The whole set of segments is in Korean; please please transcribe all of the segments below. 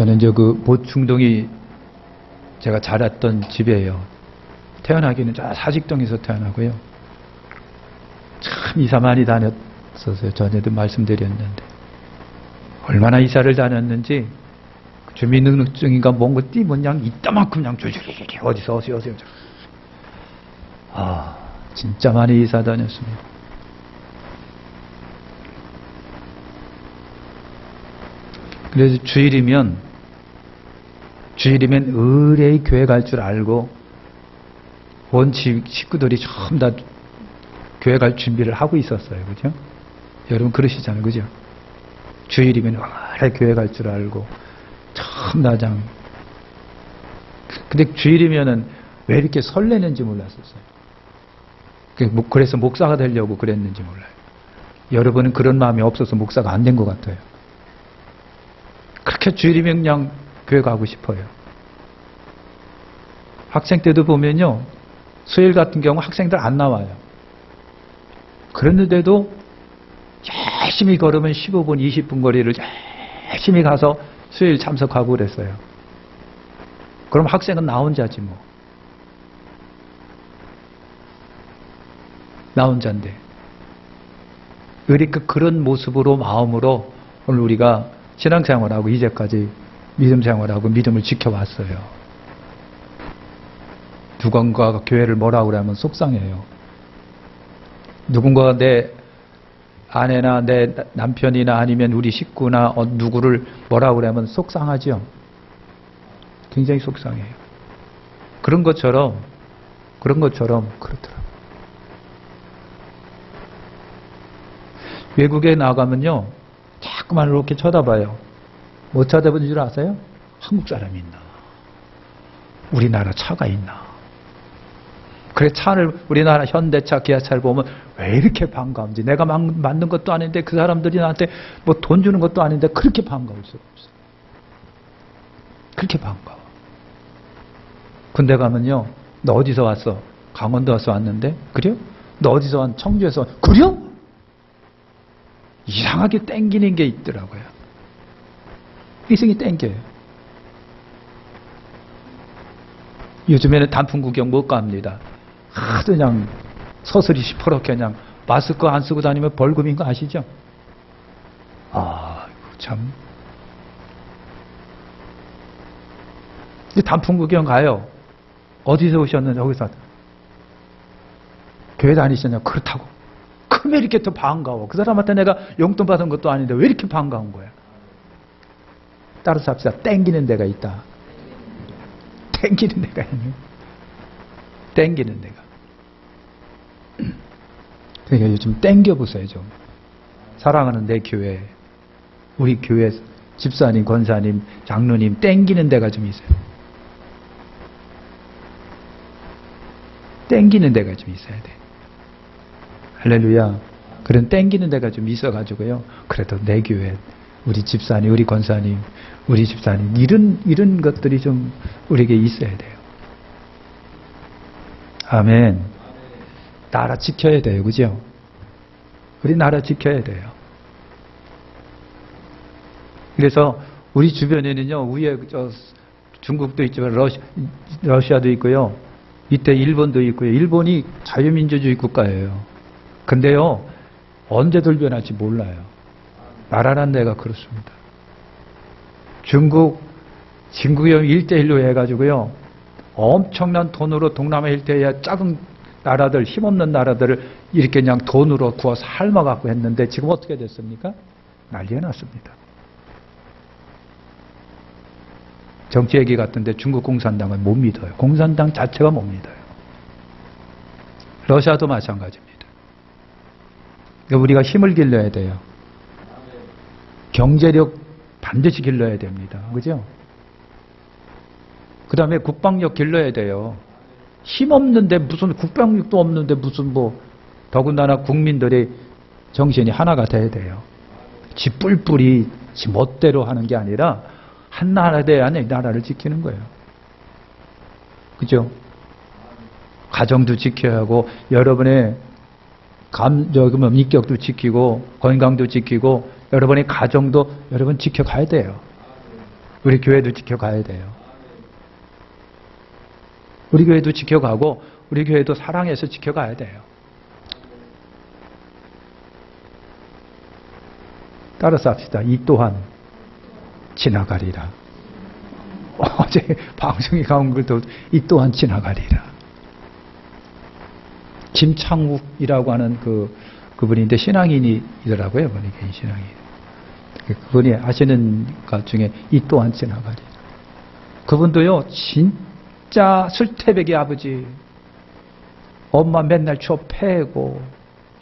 저는 이제 그 보충동이 제가 자랐던 집이에요. 태어나기는 저 사직동에서 태어나고요. 참 이사 많이 다녔었어요. 전에도 말씀드렸는데 얼마나 이사를 다녔는지 주민등록증인가 뭔가 띄면 그냥 이따만큼 그냥 줄줄이 어디서 오세요. 아 진짜 많이 이사 다녔습니다. 그래서 주일이면 의뢰의 교회 갈 줄 알고 온 식구들이 전부 다 교회 갈 준비를 하고 있었어요. 그죠? 여러분 그러시잖아요. 그죠? 주일이면 의뢰 교회 갈 줄 알고 참 나장. 근데 주일이면은 왜 이렇게 설레는지 몰랐었어요. 그래서 목사가 되려고 그랬는지 몰라요. 여러분은 그런 마음이 없어서 목사가 안 된 것 같아요. 그렇게 주일이면 그냥 교회 가고 싶어요. 학생 때도 보면요. 수요일 같은 경우 학생들 안 나와요. 그랬는데도 열심히 걸으면 15분, 20분 거리를 열심히 가서 수요일 참석하고 그랬어요. 그럼 학생은 나 혼자지 뭐. 나 혼자인데. 그러니까 그런 모습으로 마음으로 오늘 우리가 신앙생활하고 이제까지 믿음생활하고 믿음을 지켜왔어요. 누군가가 교회를 뭐라고 그러면 속상해요. 누군가가 내 아내나 내 남편이나 아니면 우리 식구나 누구를 뭐라고 그러면 속상하죠. 굉장히 속상해요. 그런 것처럼 그렇더라고요. 외국에 나가면요. 자꾸만 이렇게 쳐다봐요. 뭐 쳐다보는 줄 아세요? 한국 사람이 있나? 우리나라 차가 있나? 그래 차를 우리나라 현대차, 기아차를 보면 왜 이렇게 반가운지. 내가 만든 것도 아닌데 그 사람들이 나한테 뭐 돈 주는 것도 아닌데 그렇게 반가울 수가 없어. 그렇게 반가워. 군대 가면요. 너 어디서 왔어? 강원도 와서 왔는데? 그래요? 너 어디서 왔? 청주에서 왔? 그래요? 이상하게 땡기는 게 있더라고요. 이승이 땡겨요. 요즘에는 단풍 구경 못 갑니다. 하도 그냥 서슬이 시퍼렇게 그냥 마스크 안 쓰고 다니면 벌금인 거 아시죠? 아, 참. 단풍 구경 가요. 어디서 오셨는지 거기서 교회 다니셨냐? 그렇다고. 그럼 왜 이렇게 더 반가워? 그 사람한테 내가 용돈 받은 것도 아닌데 왜 이렇게 반가운 거야? 따라서 합시다. 땡기는 데가 있다. 땡기는 데가 있네. 땡기는 데가. 그러니까 요즘 땡겨보세요, 좀. 사랑하는 내 교회, 우리 교회 집사님, 권사님, 장로님 땡기는 데가 좀 있어요. 땡기는 데가 좀 있어야 돼. 할렐루야. 그런 땡기는 데가 좀 있어가지고요. 그래도 내 교회, 우리 집사님, 우리 권사님, 우리 집사님 이런 것들이 좀 우리에게 있어야 돼요. 아멘. 나라 지켜야 돼요. 그죠? 우리 나라 지켜야 돼요. 그래서 우리 주변에는요. 위에 중국도 있지만 러시아도 있고요. 밑에 일본도 있고요. 일본이 자유민주주의 국가예요. 근데요. 언제 돌변할지 몰라요. 나라란 데가 그렇습니다. 중국이 1대1로 해가지고요. 엄청난 돈으로 동남아 일대의 작은 나라들, 힘없는 나라들을 이렇게 그냥 돈으로 구워서 삶아갖고 했는데 지금 어떻게 됐습니까? 난리가 났습니다. 정치 얘기 같은데 중국 공산당은 못 믿어요. 공산당 자체가 못 믿어요. 러시아도 마찬가지입니다. 우리가 힘을 길러야 돼요. 경제력 반드시 길러야 됩니다. 그죠? 그 다음에 국방력 길러야 돼요. 힘없는데 무슨 국방력도 없는데 무슨 더군다나 국민들의 정신이 하나가 돼야 돼요. 지 뿔뿔이 지 멋대로 하는 게 아니라 한 나라 대 안에 나라를 지키는 거예요. 그죠? 가정도 지켜야 하고 여러분의 인격도 지키고 건강도 지키고 여러분의 가정도 여러분 지켜가야 돼요. 우리 교회도 지켜가야 돼요. 우리 교회도 지켜가고 우리 교회도 사랑해서 지켜가야 돼요. 따라서 합시다. 이 또한 지나가리라. 어제 방송에 가온 글도 이 또한 지나가리라. 김창욱이라고 하는 그분인데 신앙인이더라고요. 그분이 개인 신앙인. 그분이 하시는 것 중에 이 또한 지나가리라. 그분도요, 진짜 술태백의 아버지. 엄마 맨날 저 패고,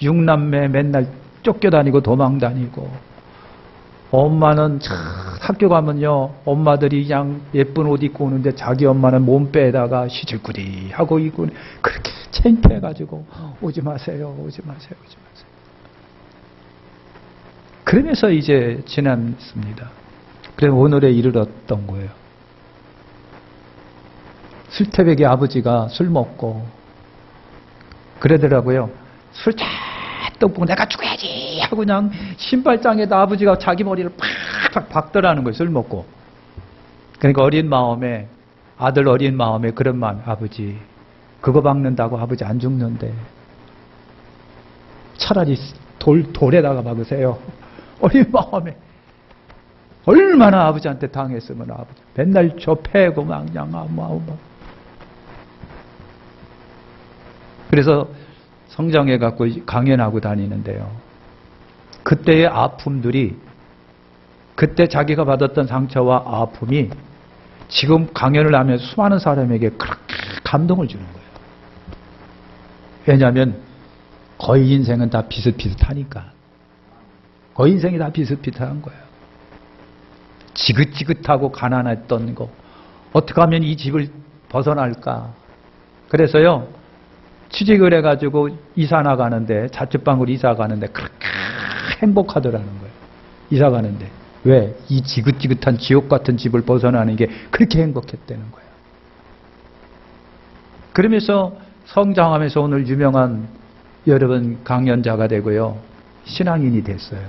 육남매 맨날 쫓겨다니고 도망다니고, 엄마는 학교 가면요, 엄마들이 그냥 예쁜 옷 입고 오는데 자기 엄마는 몸빼다가 시질구리 하고 있고, 그렇게 창피해가지고, 오지 마세요, 오지 마세요, 오지 마세요. 그러면서 이제 지났습니다. 그래서 오늘에 이르렀던 거예요. 술태백의 아버지가 술 먹고, 그러더라고요. 술 떡 내가 죽어야지 하고 그냥 신발장에다 아버지가 자기 머리를 팍팍 박더라는 거예요. 술 먹고. 그러니까 어린 마음에, 아들 어린 마음에 그런 마음. 아버지 그거 박는다고 아버지 안 죽는데 차라리 돌에다가 박으세요. 어린 마음에. 얼마나 아버지한테 당했으면 아버지 맨날 저 패고 막 그냥 막. 그래서 성장해 갖고 강연하고 다니는데요. 그때의 아픔들이, 그때 자기가 받았던 상처와 아픔이 지금 강연을 하면 수많은 사람에게 그렇게 감동을 주는 거예요. 왜냐하면 거의 인생은 다 비슷비슷하니까. 거의 인생이 다 비슷비슷한 거예요. 지긋지긋하고 가난했던 거, 어떻게 하면 이 집을 벗어날까. 그래서요, 취직을 해가지고 이사 나가는데, 자취방으로 이사 가는데 그렇게 행복하더라는 거예요. 이사 가는데. 왜? 이 지긋지긋한 지옥 같은 집을 벗어나는 게 그렇게 행복했다는 거예요. 그러면서 성장하면서 오늘 유명한 여러분 강연자가 되고요. 신앙인이 됐어요.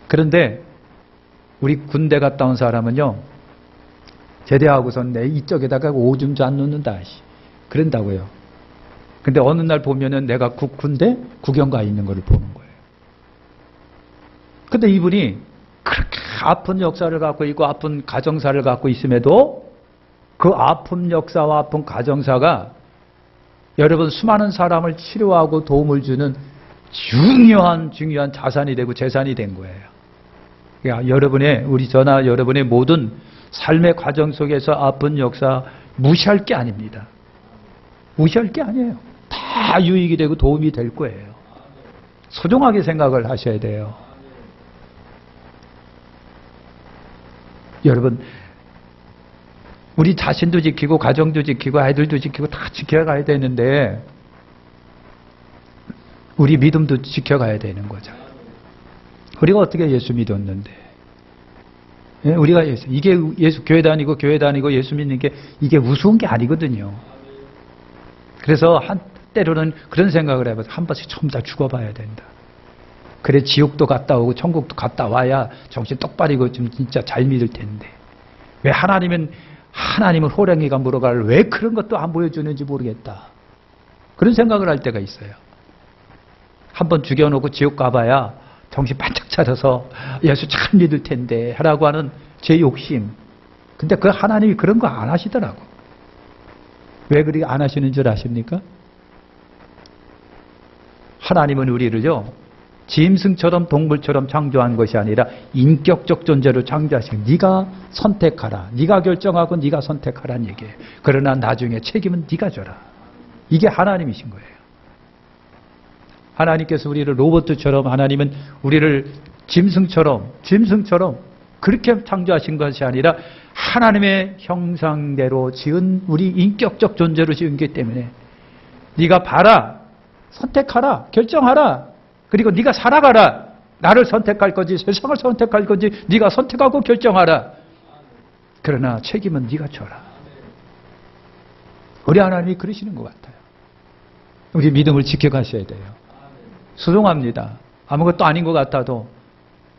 그런데 우리 군대 갔다 온 사람은요, 제대하고선 내 이쪽에다가 오줌 안 놓는다. 그런다고요. 근데 어느 날 보면은 내가 군대 구경 가 있는 걸 보는 거예요. 근데 이분이 그렇게 아픈 역사를 갖고 있고 아픈 가정사를 갖고 있음에도 그 아픈 역사와 아픈 가정사가 여러분 수많은 사람을 치료하고 도움을 주는 중요한 자산이 되고 재산이 된 거예요. 그러니까 여러분의 모든 삶의 과정 속에서 아픈 역사 무시할 게 아닙니다. 무시할 게 아니에요. 다 유익이 되고 도움이 될 거예요. 소중하게 생각을 하셔야 돼요. 여러분, 우리 자신도 지키고 가정도 지키고 아이들도 지키고 다 지켜가야 되는데 우리 믿음도 지켜가야 되는 거죠. 우리가 어떻게 예수 믿었는데, 우리가 이게 교회 다니고 예수 믿는 게 이게 우스운 게 아니거든요. 그래서 때로는 그런 생각을 해봐서 한 번씩 전부 다 죽어봐야 된다. 그래 지옥도 갔다 오고 천국도 갔다 와야 정신 똑바르고 좀 진짜 잘 믿을 텐데, 왜 하나님은 호랭이가 물어갈 왜 그런 것도 안 보여주는지 모르겠다. 그런 생각을 할 때가 있어요. 한번 죽여놓고 지옥 가봐야 정신 반짝 차려서 예수 잘 믿을 텐데 하라고 하는 제 욕심. 근데 그 하나님이 그런 거 안 하시더라고. 왜 그렇게 안 하시는 줄 아십니까? 하나님은 우리를요, 짐승처럼 동물처럼 창조한 것이 아니라 인격적 존재로 창조하신, 네가 선택하라. 네가 결정하고 네가 선택하라는 얘기예요. 그러나 나중에 책임은 네가 져라. 이게 하나님이신 거예요. 하나님께서 우리를 로봇처럼, 하나님은 우리를 짐승처럼 그렇게 창조하신 것이 아니라 하나님의 형상대로 지은 우리 인격적 존재로 지은 기 때문에 네가 봐라, 선택하라, 결정하라. 그리고 네가 살아가라. 나를 선택할 건지 세상을 선택할 건지 네가 선택하고 결정하라. 그러나 책임은 네가 져라. 우리 하나님이 그러시는 것 같아요. 우리 믿음을 지켜가셔야 돼요. 소중합니다. 아무것도 아닌 것 같아도,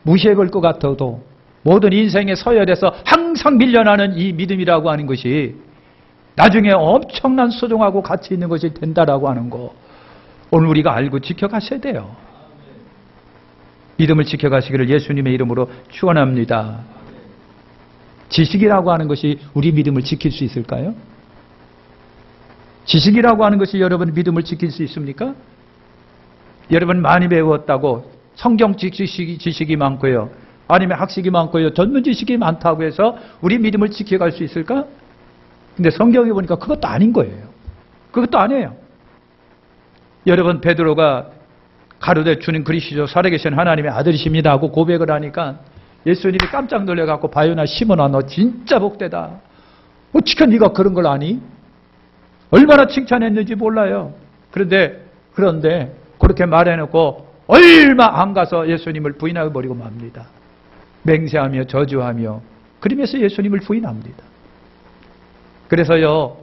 무시해 볼 것 같아도 모든 인생의 서열에서 항상 밀려나는 이 믿음이라고 하는 것이 나중에 엄청난 소중하고 가치 있는 것이 된다라고 하는 거, 오늘 우리가 알고 지켜가셔야 돼요. 믿음을 지켜가시기를 예수님의 이름으로 축원합니다. 지식이라고 하는 것이 우리 믿음을 지킬 수 있을까요? 지식이라고 하는 것이 여러분 믿음을 지킬 수 있습니까? 여러분 많이 배웠다고 성경 지식이 많고요, 아니면 학식이 많고요, 전문 지식이 많다고 해서 우리 믿음을 지켜갈 수 있을까? 근데 성경에 보니까 그것도 아닌 거예요. 그것도 아니에요. 여러분 베드로가 가로되 주는 그리스도 살아계신 하나님의 아들이십니다 하고 고백을 하니까 예수님이 깜짝 놀래갖고 바요나 시몬아 너 진짜 복되다. 어떻게 네가 그런 걸 아니? 얼마나 칭찬했는지 몰라요. 그런데 그렇게 말해놓고 얼마 안 가서 예수님을 부인하고 버리고 맙니다. 맹세하며 저주하며 그러면서 예수님을 부인합니다. 그래서요,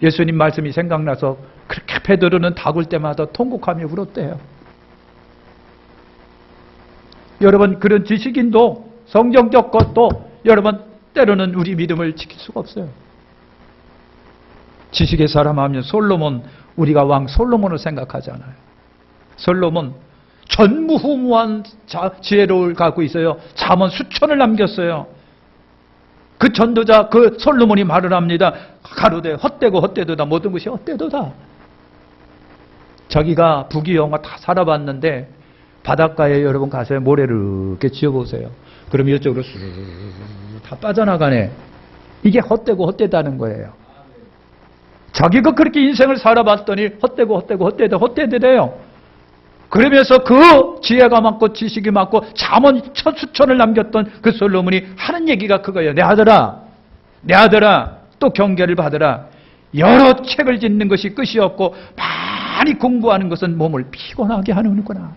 예수님 말씀이 생각나서 그렇게 베드로는 닭을 때마다 통곡하며 울었대요. 여러분 그런 지식인도 성경적 것도 여러분 때로는 우리 믿음을 지킬 수가 없어요. 지식의 사람 하면 솔로몬, 우리가 왕 솔로몬을 생각하잖아요. 솔로몬 전무후무한 지혜를 갖고 있어요. 잠언 수천을 남겼어요. 그 전도자 그 솔로몬이 말을 합니다. 가로되 헛되고 헛되도다. 모든 것이 헛되도다. 자기가 부귀영화 다 살아봤는데 바닷가에 여러분 가서 모래를 이렇게 지어보세요. 그럼 이쪽으로 쑥 다 빠져나가네. 이게 헛되고 헛되다는 거예요. 자기가 그렇게 인생을 살아봤더니 헛되대요. 그러면서 그 지혜가 많고 지식이 많고 잠언 수천을 남겼던 그 솔로몬이 하는 얘기가 그거예요. 내 아들아 또 경계를 받으라. 여러 책을 짓는 것이 끝이 없고 많이 공부하는 것은 몸을 피곤하게 하는구나.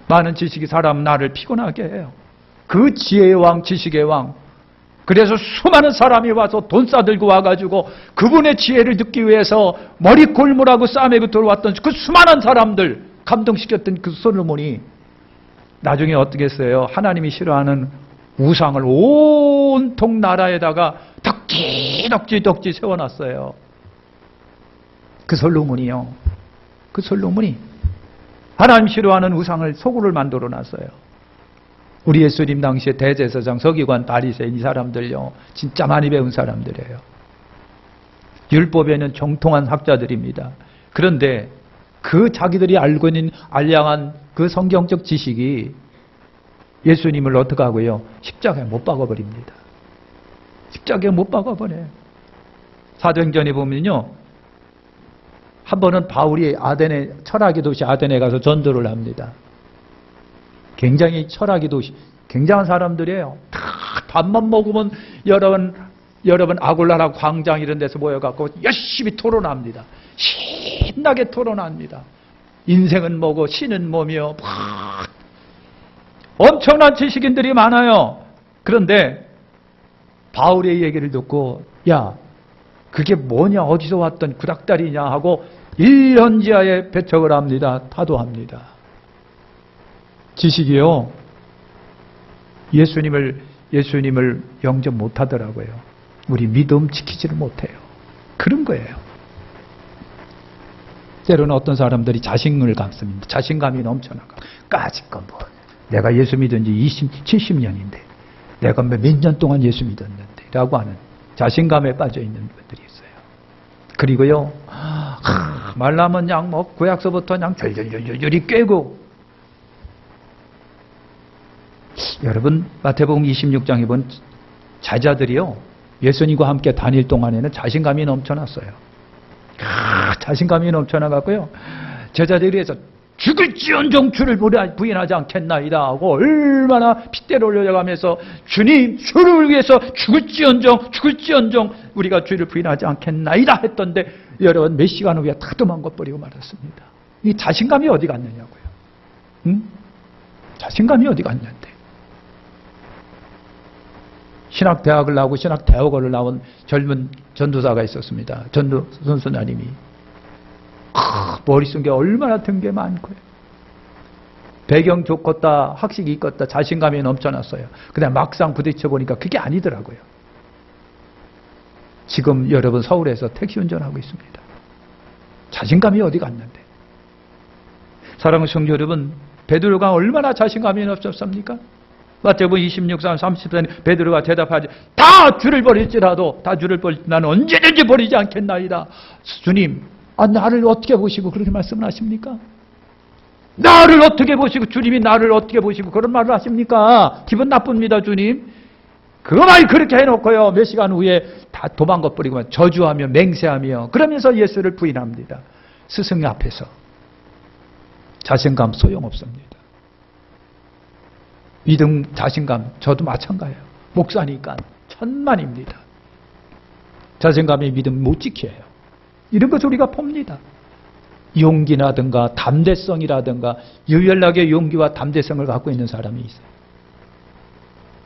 많은 지식이 사람 나를 피곤하게 해요. 그 지혜의 왕, 지식의 왕. 그래서 수많은 사람이 와서 돈 싸들고 와가지고 그분의 지혜를 듣기 위해서 머리 골무라고 싸매고 들어왔던 그 수많은 사람들 감동시켰던 그 솔로몬이 나중에 어떻게 했어요? 하나님이 싫어하는 우상을 온통 나라에다가 덕지 세워놨어요. 그 솔로몬이요. 그 솔로몬이 하나님 싫어하는 우상을 소굴을 만들어 놨어요. 우리 예수님 당시에 대제사장, 서기관, 바리새인 이 사람들요, 진짜 많이 배운 사람들이에요. 율법에는 정통한 학자들입니다. 그런데 그 자기들이 알고 있는 알량한 그 성경적 지식이 예수님을 어떻게 하고요? 십자가에 못 박아버립니다. 십자가에 못 박아버려요. 사도행전에 보면요, 한 번은 바울이 철학의 도시 아덴에 가서 전도를 합니다. 굉장히 철학의 도시, 굉장한 사람들이에요. 다 밥만 먹으면 여러분 아골라라 광장 이런 데서 모여갖고 열심히 토론합니다. 신나게 토론합니다. 인생은 뭐고 신은 뭐며 엄청난 지식인들이 많아요. 그런데 바울의 얘기를 듣고 야 그게 뭐냐 어디서 왔던 구닥다리냐 하고 1년 지하에 배척을 합니다. 타도합니다. 지식이요, 예수님을 영접 못하더라고요. 우리 믿음 지키지를 못해요. 그런 거예요. 때로는 어떤 사람들이 자신을 갖습니다. 자신감이 넘쳐나가. 까짓거 뭐 내가 예수 믿은 지 70년인데 내가 몇 년 동안 예수 믿었는데 라고 하는 자신감에 빠져 있는 분들이 있어요. 그리고요, 말라면 그냥 뭐 구약서부터 그냥 절절절절이 꿰고. 여러분 마태복음 26장에 본 제자들이요, 예수님과 함께 다닐 동안에는 자신감이 넘쳐났어요. 자신감이 넘쳐나갔고요, 제자들이 해서 죽을지언정 주를 부인하지 않겠나이다 하고 얼마나 핏대를 올려가면서 주님 주를 위해서 죽을지언정 우리가 주를 부인하지 않겠나이다 했던데 여러분 몇 시간 후에 다 도망가버리고 말았습니다. 이 자신감이 어디 갔느냐고요. 응? 자신감이 어디 갔는데. 신학대학을 나오고 신학대학원을 나온 젊은 전도사가 있었습니다. 전도 선수님이 머리 쓴 게 얼마나 든 게 많고요. 배경 좋겠다, 학식이 있겠다, 자신감이 넘쳐났어요. 그다음 막상 부딪혀 보니까 그게 아니더라고요. 지금 여러분 서울에서 택시 운전하고 있습니다. 자신감이 어디 갔는데. 사랑하는 성도 여러분, 베드로가 얼마나 자신감이 없었습니까? 마태복음 26장 30절에 베드로가 대답하지, 다 주를 버릴지라도, 다 주를 버릴지 나는 언제든지 버리지 않겠나이다. 주님, 나를 어떻게 보시고 그렇게 말씀을 하십니까? 나를 어떻게 보시고, 주님이 나를 어떻게 보시고 그런 말을 하십니까? 기분 나쁩니다, 주님. 그만 그렇게 해놓고요, 몇 시간 후에 다 도망가 버리고 저주하며 맹세하며 그러면서 예수를 부인합니다. 스승 앞에서. 자신감 소용없습니다. 믿음, 자신감, 저도 마찬가지예요. 목사니까 천만입니다. 자신감이 믿음 못 지켜요. 이런 것을 우리가 봅니다. 용기라든가 담대성이라든가 유연하게 용기와 담대성을 갖고 있는 사람이 있어요.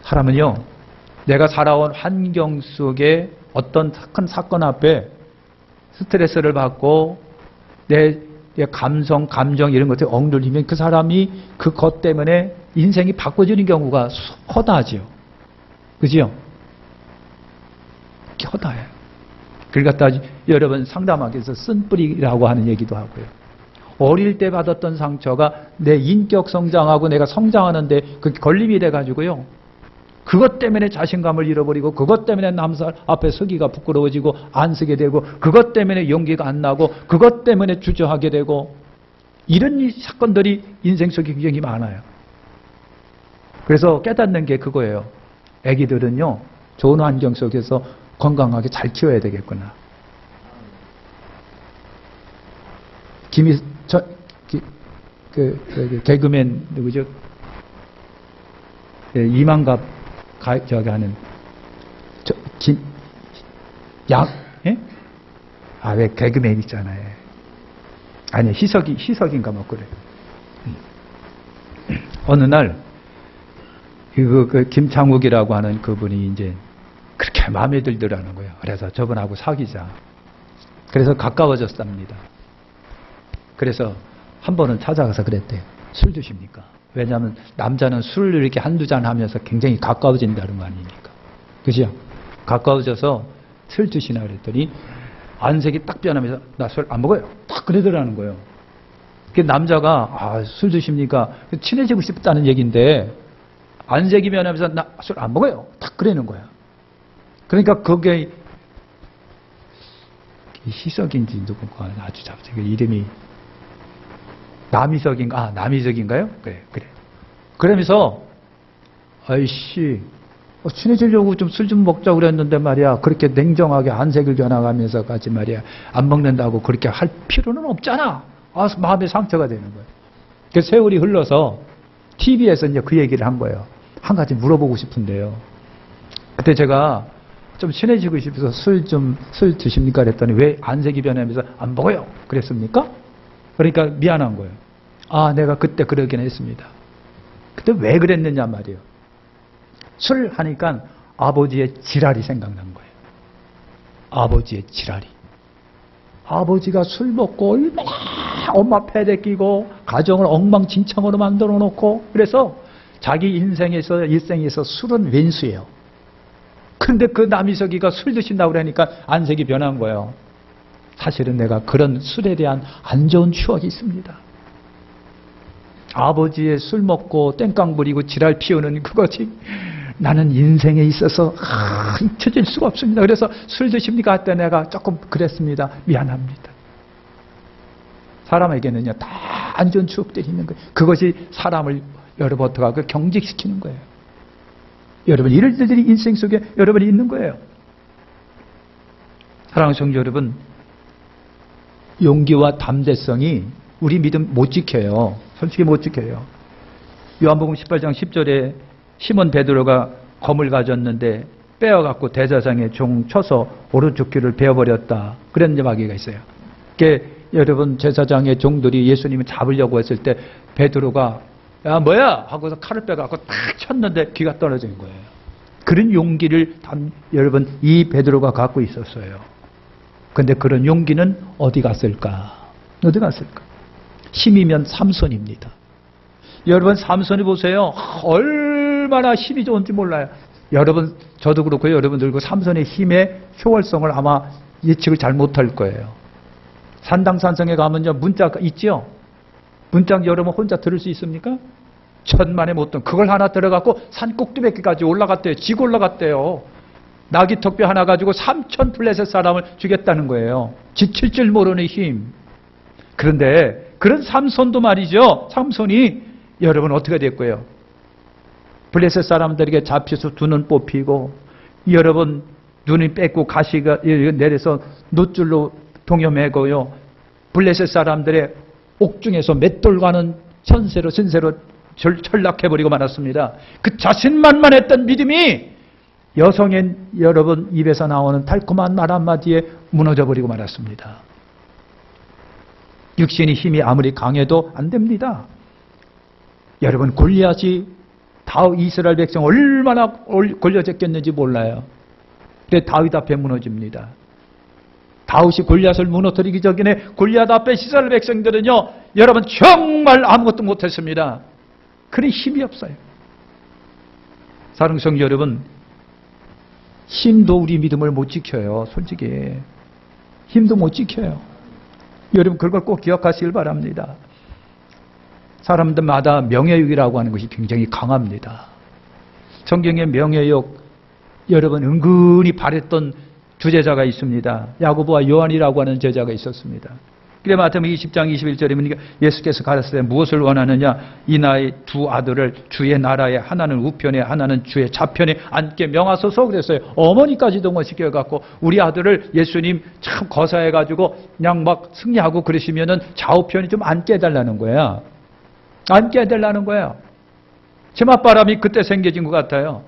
사람은요, 내가 살아온 환경 속에 어떤 큰 사건 앞에 스트레스를 받고 내 감성, 감정 이런 것들이 억눌리면 그 사람이 그것 때문에 인생이 바꿔지는 경우가 허다하죠. 그죠? 허다해요. 그걸 갖다 여러분 상담하기 위해서 쓴뿌리라고 하는 얘기도 하고요. 어릴 때 받았던 상처가 내 인격 성장하고 내가 성장하는데 그게 걸림이 돼가지고요. 그것 때문에 자신감을 잃어버리고 그것 때문에 남사 앞에 서기가 부끄러워지고 안 서게 되고 그것 때문에 용기가 안 나고 그것 때문에 주저하게 되고 이런 사건들이 인생 속에 굉장히 많아요. 그래서 깨닫는 게 그거예요. 아기들은요, 좋은 환경 속에서 건강하게 잘 키워야 되겠구나. 개그맨 누구죠? 이만갑 저기 하는 예? 왜 개그맨 있잖아요. 아니 희석인가 뭐 그래. 어느 날 그 김창욱이라고 하는 그분이 이제 그렇게 마음에 들더라는 거예요. 그래서 저분하고 사귀자. 그래서 가까워졌답니다. 그래서 한 번은 찾아가서 그랬대요. 술 드십니까? 왜냐하면 남자는 술을 이렇게 한두 잔 하면서 굉장히 가까워진다는 거 아닙니까? 그죠? 가까워져서 술 드시나 그랬더니 안색이 딱 변하면서 나 술 안 먹어요. 딱 그러더라는 거예요. 그 남자가 술 드십니까? 친해지고 싶다는 얘기인데 안색이 변하면서 나 술 안 먹어요. 딱 그러는 거야. 그러니까 그게 희석인지 누군가 아주 잡지게 이름이 남희석인가요? 그래. 그러면서 아이씨 친해지려고 좀 술 좀 먹자고 그랬는데 말이야. 그렇게 냉정하게 안색을 변화가면서까지 말이야. 안 먹는다고 그렇게 할 필요는 없잖아. 마음에 상처가 되는 거예요. 그 세월이 흘러서 TV에서 이제 그 얘기를 한 거예요. 한 가지 물어보고 싶은데요. 그때 제가 좀 친해지고 싶어서 술 드십니까? 그랬더니 왜 안색이 변하면서 안 먹어요? 그랬습니까? 그러니까 미안한 거예요. 내가 그때 그러긴 했습니다. 그때 왜 그랬느냐 말이에요. 술 하니까 아버지의 지랄이 생각난 거예요. 아버지의 지랄이. 아버지가 술 먹고 얼마나 엄마 패대 끼고 가정을 엉망진창으로 만들어 놓고 그래서 자기 일생에서 술은 왼수예요. 그런데 그 남희석이가 술 드신다고 그러니까 안색이 변한 거예요. 사실은 내가 그런 술에 대한 안 좋은 추억이 있습니다. 아버지의 술 먹고 땡깡 부리고 지랄 피우는 그것이 나는 인생에 있어서 잊혀질 수가 없습니다. 그래서 술 드십니까? 할 때 내가 조금 그랬습니다. 미안합니다. 사람에게는요, 다 안 좋은 추억들이 있는 거예요. 그것이 사람을 여러분 어떻게 하고 경직시키는 거예요. 여러분, 이런 일들이 인생 속에 여러분이 있는 거예요. 사랑하는 성도 여러분, 용기와 담대성이 우리 믿음 못 지켜요. 솔직히 못 지켜요. 요한복음 18장 10절에 시몬 베드로가 검을 가졌는데 빼어갖고 대제사장의 종 쳐서 오른쪽 귀를 베어버렸다. 그런 이야기가 있어요. 그게 여러분 제사장의 종들이 예수님을 잡으려고 했을 때 베드로가 야 뭐야 하고서 칼을 빼갖고 탁 쳤는데 귀가 떨어진 거예요. 그런 용기를 여러분 이 베드로가 갖고 있었어요. 근데 그런 용기는 어디 갔을까? 어디 갔을까? 힘이면 삼손입니다. 여러분 삼손이 보세요. 얼마나 힘이 좋은지 몰라요. 여러분 저도 그렇고 여러분들고 삼손의 힘의 효월성을 아마 예측을 잘 못할 거예요. 산당산성에 가면요 문짝 있죠. 문짝 여러분 혼자 들을 수 있습니까? 천만에 못 든 그걸 하나 들어갖고 산 꼭두백기까지 올라갔대요. 지고 올라갔대요. 나귀 턱뼈 하나 가지고 3,000 블레셋 사람을 죽였다는 거예요. 지칠 줄 모르는 힘. 그런데 그런 삼손도 말이죠. 삼손이 여러분 어떻게 됐고요? 블레셋 사람들에게 잡혀서 두 눈 뽑히고 여러분 눈이 뺏고 가시가 내려서 놋줄로 동여매고요. 블레셋 사람들의 옥중에서 맷돌과는 신세로 전락해버리고 말았습니다. 그 자신만만했던 믿음이 여성인 여러분 입에서 나오는 달콤한 말 한마디에 무너져버리고 말았습니다. 육신의 힘이 아무리 강해도 안 됩니다. 여러분 골리앗이 이스라엘 백성 얼마나 걸려졌겠는지 몰라요. 그래 다윗 앞에 무너집니다. 다윗이 골리앗을 무너뜨리기 전에 골리앗 앞에 이스라엘 백성들은요 여러분 정말 아무것도 못했습니다. 그래 힘이 없어요. 사랑하는 성도 여러분, 힘도 우리 믿음을 못 지켜요. 솔직히 힘도 못 지켜요. 여러분 그걸 꼭 기억하시길 바랍니다. 사람들마다 명예욕이라고 하는 것이 굉장히 강합니다. 성경의 명예욕 여러분 은근히 바랬던 두 제자가 있습니다. 야고보와 요한이라고 하는 제자가 있었습니다. 그래 마태복음 20장 21절에 예수께서 가르치되 무엇을 원하느냐 이 나의 두 아들을 주의 나라에 하나는 우편에 하나는 주의 좌편에 앉게 명하소서 그랬어요. 어머니까지 동원시켜갖고 우리 아들을 예수님 참 거사해가지고 그냥 막 승리하고 그러시면은 좌우편이 좀 앉게 해달라는 거야. 앉게 해달라는 거야. 치맛바람이 그때 생겨진 것 같아요.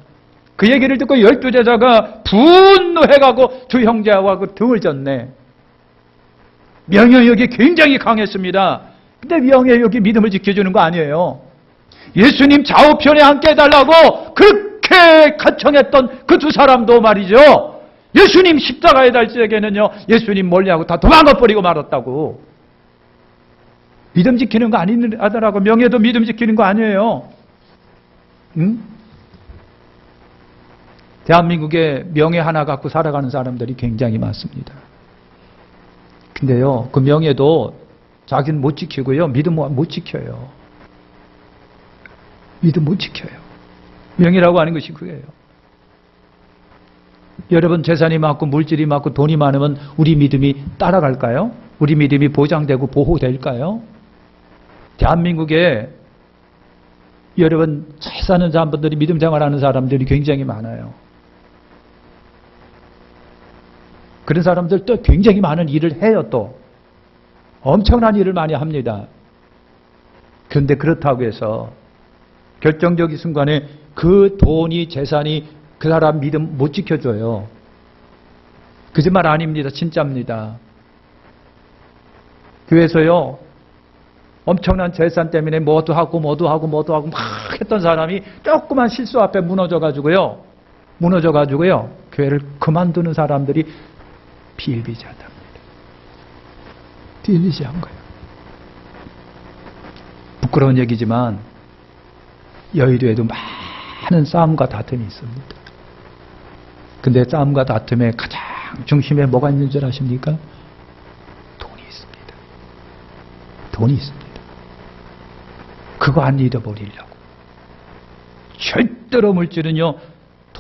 그 얘기를 듣고 12제자가 분노해가고 두 형제와 그 등을 졌네. 명예욕이 굉장히 강했습니다. 근데 명예욕이 믿음을 지켜주는 거 아니에요. 예수님 좌우편에 앉게 해달라고 그렇게 간청했던 그 두 사람도 말이죠. 예수님 십자가에 달 적에는요. 예수님 멀리하고 다 도망가버리고 말았다고. 믿음 지키는 거 아니더라고. 명예도 믿음 지키는 거 아니에요. 응? 대한민국에 명예 하나 갖고 살아가는 사람들이 굉장히 많습니다. 근데요, 그 명예도 자기는 못 지키고요, 믿음 못 지켜요. 믿음 못 지켜요. 명예라고 하는 것이 그거예요. 여러분 재산이 많고 물질이 많고 돈이 많으면 우리 믿음이 따라갈까요? 우리 믿음이 보장되고 보호될까요? 대한민국에 여러분 잘 사는 사람들이 믿음 생활하는 사람들이 굉장히 많아요. 그런 사람들 또 굉장히 많은 일을 해요. 또 엄청난 일을 많이 합니다. 그런데 그렇다고 해서 결정적인 순간에 그 돈이 재산이 그 사람 믿음 못 지켜줘요. 거짓말 아닙니다. 진짜입니다. 교회에서요 엄청난 재산 때문에 뭐도 하고 막 했던 사람이 조그만 실수 앞에 무너져가지고요 교회를 그만두는 사람들이 비일비재하답니다. 비일비재한 거예요. 부끄러운 얘기지만 여의도에도 많은 싸움과 다툼이 있습니다. 근데 싸움과 다툼의 가장 중심에 뭐가 있는 줄 아십니까? 돈이 있습니다. 돈이 있습니다. 그거 안 잃어버리려고. 절대로 물질은요,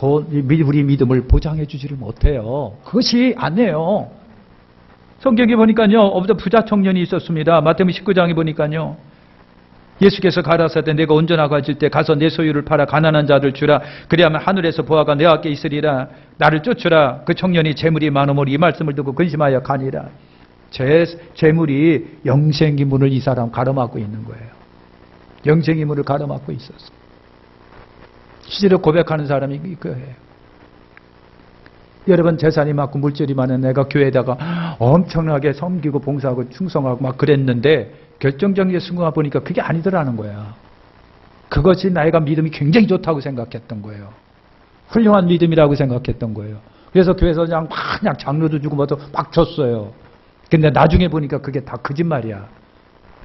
우리 믿음을 보장해 주지를 못해요. 그것이 아니에요. 성경에 보니까요, 어떤 부자 청년이 있었습니다. 마태복음 19장에 보니까요, 예수께서 가라사대 내가 온전하고 하실 때 가서 내 소유를 팔아 가난한 자들 주라. 그리하면 하늘에서 보아가 내 앞에 있으리라. 나를 쫓으라. 그 청년이 재물이 많으므로 이 말씀을 듣고 근심하여 가니라. 재물이 영생의 문을 이 사람 가로막고 있는 거예요. 영생의 문을 가로막고 있었어. 실제로 고백하는 사람이 그거예요. 여러분 재산이 많고 물질이 많은 내가 교회에다가 엄청나게 섬기고 봉사하고 충성하고 막 그랬는데 결정적인 순간 보니까 그게 아니더라는 거야. 그것이 내가 믿음이 굉장히 좋다고 생각했던 거예요. 훌륭한 믿음이라고 생각했던 거예요. 그래서 교회에서 그냥 장로도 주고 뭐도 막 줬어요. 근데 나중에 보니까 그게 다 거짓말이야.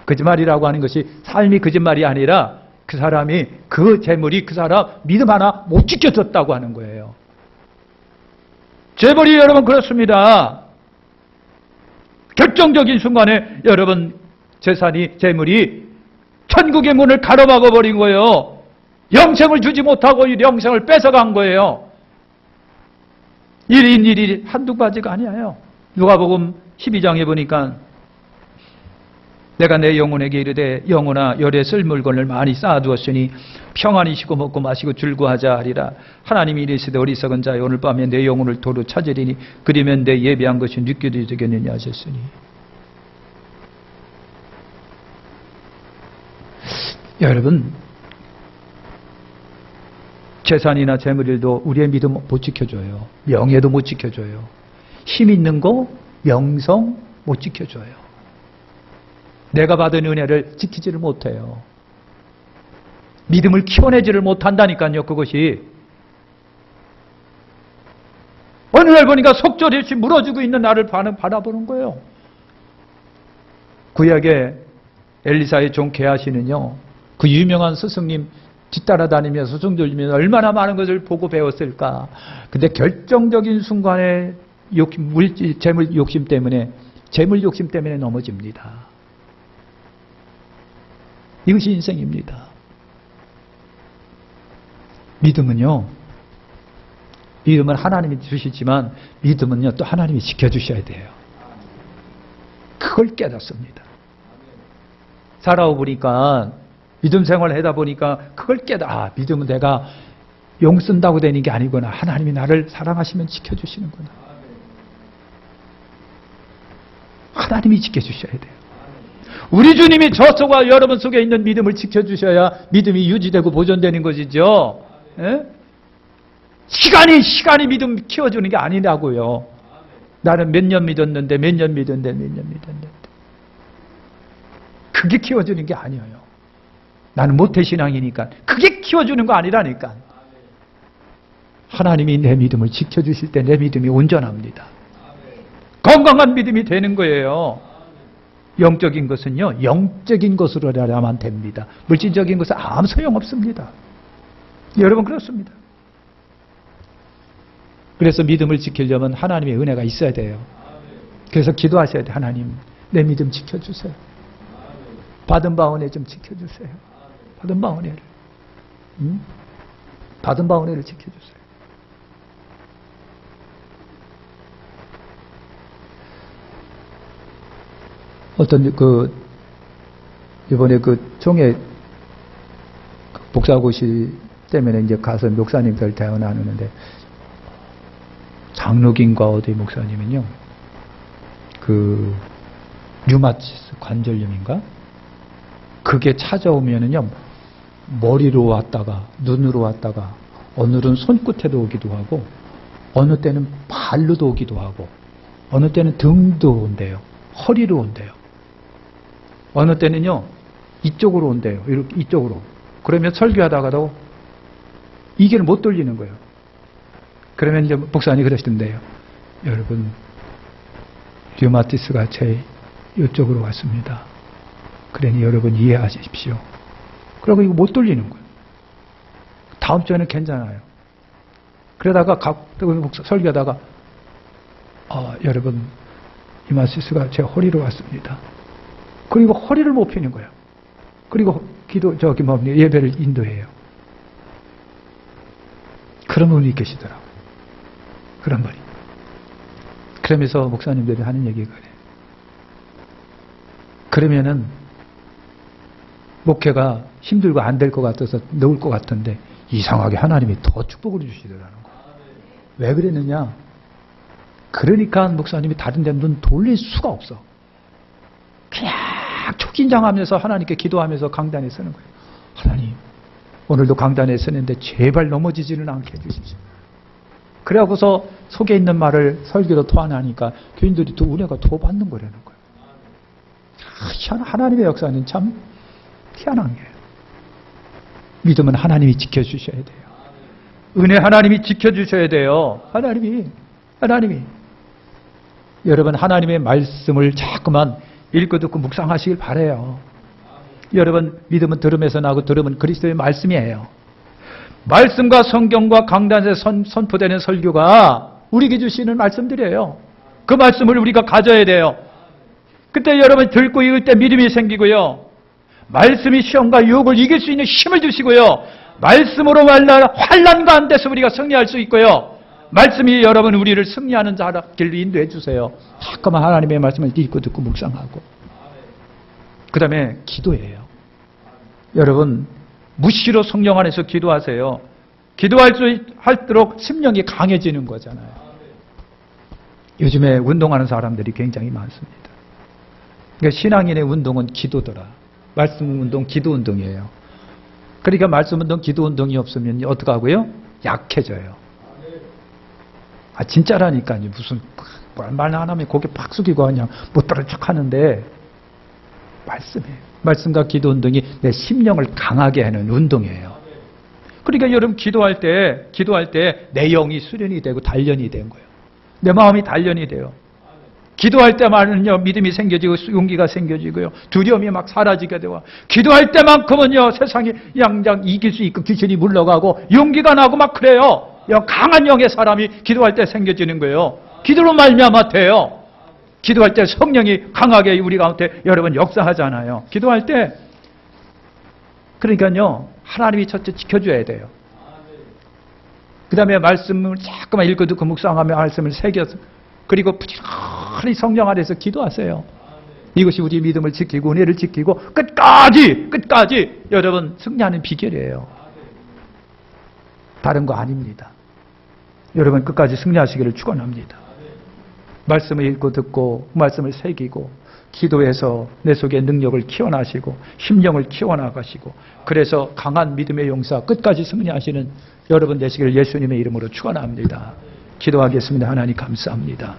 거짓말이라고 하는 것이 삶이 거짓말이 아니라 그 그 사람이, 그 재물이 그 사람 믿음 하나 못 지켜줬다고 하는 거예요. 재물이 여러분 그렇습니다. 결정적인 순간에 여러분 재산이, 재물이 천국의 문을 가로막아 버린 거예요. 영생을 주지 못하고 이 영생을 뺏어간 거예요. 일이 한두 가지가 아니에요. 누가복음 12장에 보니까 내가 내 영혼에게 이르되 영혼아 열에 쓸 물건을 많이 쌓아두었으니 평안히 쉬고 먹고 마시고 즐거워하자 하리라. 하나님이 이르시되 어리석은 자여 오늘 밤에 내 영혼을 도로 찾으리니 그러면 내 예비한 것이 늦게도 되겠느냐 하셨으니. 여러분 재산이나 재물도 우리의 믿음 못 지켜줘요. 명예도 못 지켜줘요. 힘 있는 거, 명성 못 지켜줘요. 내가 받은 은혜를 지키지를 못해요. 믿음을 키워내지를 못한다니까요. 그것이 어느 날 보니까 속절이 없이 물어주고 있는 나를 바라보는 거예요. 구약의 엘리사의 종 게하시는요, 그 유명한 스승님 뒤따라다니면서 소송 들리면서 얼마나 많은 것을 보고 배웠을까. 근데 결정적인 순간에 재물 욕심 때문에 넘어집니다. 이것이 인생입니다. 믿음은 하나님이 주시지만 믿음은요 또 하나님이 지켜주셔야 돼요. 그걸 깨닫습니다. 살아오보니까 믿음 생활을 하다 보니까 그걸 믿음은 내가 용 쓴다고 되는 게 아니구나. 하나님이 나를 사랑하시면 지켜주시는구나. 하나님이 지켜주셔야 돼요. 우리 주님이 저 속과 여러분 속에 있는 믿음을 지켜주셔야 믿음이 유지되고 보존되는 것이죠. 예? 시간이 믿음 키워주는 게 아니라고요. 나는 몇 년 믿었는데 그게 키워주는 게 아니에요. 나는 모태신앙이니까 그게 키워주는 거 아니라니까. 하나님이 내 믿음을 지켜주실 때 내 믿음이 온전합니다. 건강한 믿음이 되는 거예요. 영적인 것은요, 영적인 것으로 하려면 됩니다. 물질적인 것은 아무 소용없습니다. 여러분 그렇습니다. 그래서 믿음을 지키려면 하나님의 은혜가 있어야 돼요. 그래서 기도하셔야 돼요. 하나님, 내 믿음 지켜주세요. 받은 바 은혜 좀 지켜주세요. 받은 바 은혜를. 받은 바 은혜를 지켜주세요. 이번에 총회 복사고시 때문에 이제 가서 목사님들 대화 나누는데, 장로긴과 어디 목사님은요, 류마티스 관절염인가? 그게 찾아오면은요, 머리로 왔다가, 눈으로 왔다가, 오늘은 손끝에도 오기도 하고, 어느 때는 발로도 오기도 하고, 어느 때는 등도 온대요. 허리로 온대요. 어느 때는요, 이쪽으로 온대요. 이렇게 이쪽으로. 그러면 설교하다가도 이게 못 돌리는 거예요. 그러면 이제 목사님이 그러시던데요. 여러분, 류마티스가 제 이쪽으로 왔습니다. 그러니 여러분 이해하십시오. 그러고 이거 못 돌리는 거예요. 다음 주에는 괜찮아요. 그러다가 설교하다가 여러분, 류마티스가 제 허리로 왔습니다. 그리고 허리를 못 펴는 거예요. 그리고 예배를 인도해요. 그런 분이 계시더라고요. 그런 분이. 그러면서 목사님들이 하는 얘기가 그래요. 그러면은 목회가 힘들고 안 될 것 같아서 넣을 것 같은데 이상하게 하나님이 더 축복을 주시더라는 거예요. 왜 그랬느냐? 그러니까 목사님이 다른 데 눈 돌릴 수가 없어. 그냥 초긴장하면서 하나님께 기도하면서 강단에 서는 거예요. 하나님, 오늘도 강단에 서는데 제발 넘어지지는 않게 해주십시오. 그래갖고서 속에 있는 말을 설교로 토하나니까 교인들이 또 은혜가 더 받는 거라는 거예요. 하나님의 역사는 참 희한한 거예요. 믿음은 하나님이 지켜주셔야 돼요. 은혜 하나님이 지켜주셔야 돼요. 하나님이. 여러분, 하나님의 말씀을 자꾸만 읽고 듣고 묵상하시길 바라요. 여러분, 믿음은 들음에서 나고 들음은 그리스도의 말씀이에요. 말씀과 성경과 강단에서 선포되는 설교가 우리에게 주시는 말씀들이에요. 그 말씀을 우리가 가져야 돼요. 그때 여러분 듣고 읽을 때 믿음이 생기고요. 말씀이 시험과 유혹을 이길 수 있는 힘을 주시고요. 말씀으로 말라 환난 가운데서 우리가 승리할 수 있고요. 말씀이 여러분 우리를 승리하는 자라 길로 인도해 주세요. 자꾸만 하나님의 말씀을 읽고 듣고 묵상하고. 그 다음에 기도예요. 여러분 무시로 성령 안에서 기도하세요. 기도할수록 심령이 강해지는 거잖아요. 요즘에 운동하는 사람들이 굉장히 많습니다. 그러니까 신앙인의 운동은 기도더라. 말씀 운동, 기도 운동이에요. 그러니까 말씀 운동, 기도 운동이 없으면 어떻게 하고요? 약해져요. 아 진짜라니까요. 무슨 말 안 하면 고개 팍 숙이고 그냥 못 들은 척 하는데 말씀이에요. 말씀과 기도 운동이 내 심령을 강하게 하는 운동이에요. 그러니까 여러분 기도할 때 내 영이 수련이 되고 단련이 된 거예요. 내 마음이 단련이 돼요. 기도할 때만은요 믿음이 생겨지고 용기가 생겨지고요. 두려움이 막 사라지게 되고 기도할 때만큼은요 세상이 양장 이길 수 있고 귀신이 물러가고 용기가 나고 막 그래요. 강한 영의 사람이 기도할 때 생겨지는 거예요. 기도로 말미암아 돼요. 기도할 때 성령이 강하게 우리 가운데 여러분 역사하잖아요. 기도할 때 그러니까요 하나님이 첫째 지켜줘야 돼요. 그 다음에 말씀을 자꾸만 읽고 듣고 묵상하며 말씀을 새겨서 그리고 부지런히 성령 안에서 기도하세요. 이것이 우리 믿음을 지키고 은혜를 지키고 끝까지 여러분 승리하는 비결이에요. 다른 거 아닙니다. 여러분 끝까지 승리하시기를 축원합니다. 말씀을 읽고 듣고 말씀을 새기고 기도해서 내 속에 능력을 키워나시고 심령을 키워나가시고 그래서 강한 믿음의 용사 끝까지 승리하시는 여러분 되시기를 예수님의 이름으로 축원합니다. 기도하겠습니다. 하나님 감사합니다.